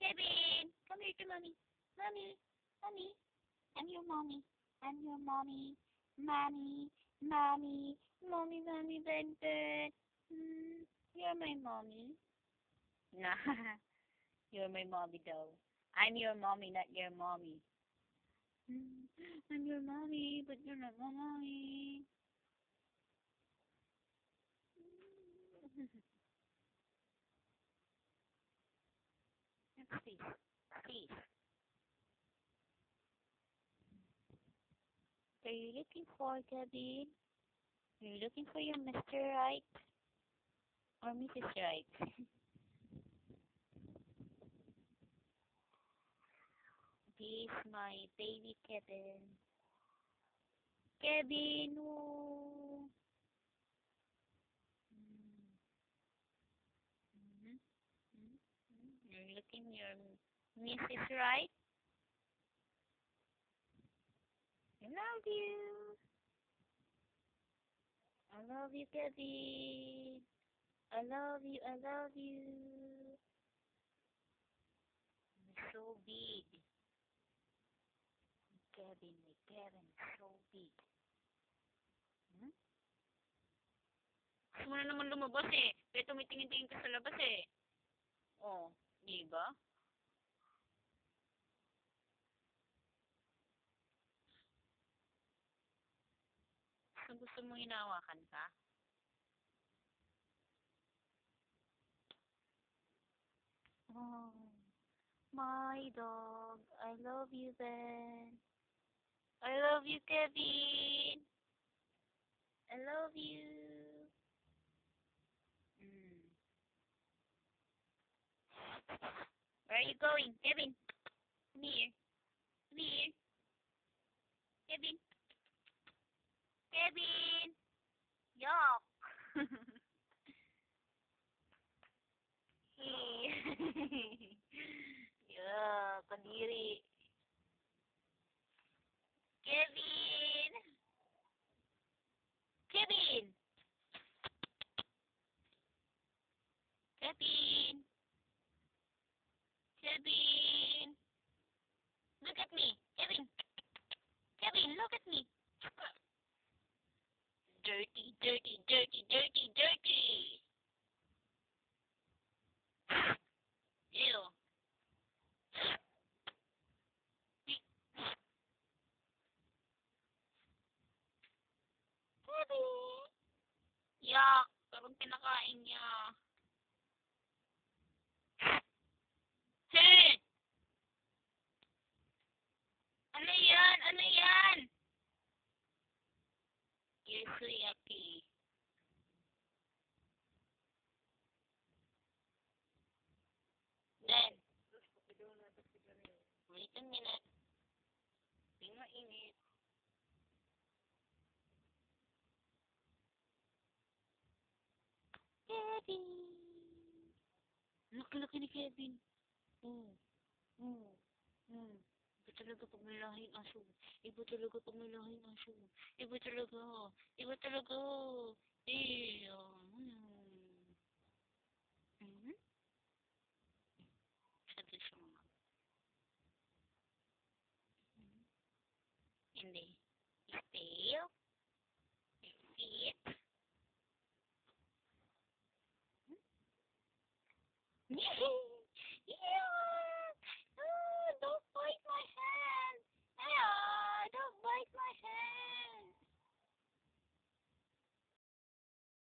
Kevin, come here to mommy. Mommy, mommy, I'm your mommy. I'm your mommy. Mommy, mommy, mommy, mommy, Ben, Ben. You're my mommy. Nah, you're my mommy though. I'm your mommy, not your mommy. I'm your mommy, but you're not my mommy. Please, please. Are you looking for Gabby? Are you looking for your Mr. Right or Mrs. Right? This my baby Kevin. Kevin, oh. Mm-hmm. You're looking your Mrs. Right? I love you. I love you, Kevin. I love you. I love you. You're so big. Kevin, my Kevin, so big. Hmm? Gusto mo na naman lumabas eh. Kaya tumitingin-tingin ka sa labas eh. Oh, di ba? Gusto mo hinawakan ka? Oh, my dog. I love you, Ben. I love you, Kevin. I love you. Mm. Where are you going, Kevin? Come here. Come here. Kevin. Kevin. Yuck. Hey. Yeah, kadiri. Kevin. Kevin. Kevin. Kevin. Look at me. Kevin. Kevin, look at me. Dirty, dirty, dirty, dirty, dirty. Ew. Kevin. Yuck. Parang pinakain niya. Hey! Ano yan? Ano yan? You're so yucky. Then, wait a minute. Hindi mainit. Kevin! Laki-laki ni Kevin. Oh, oh, oh. Iba talaga pag may lahing aso. Iba talaga pag may lahing aso. Iba talaga. Iba talaga. Eh, mm-hmm. Sabi siya mga. Hindi. Tail. Feet.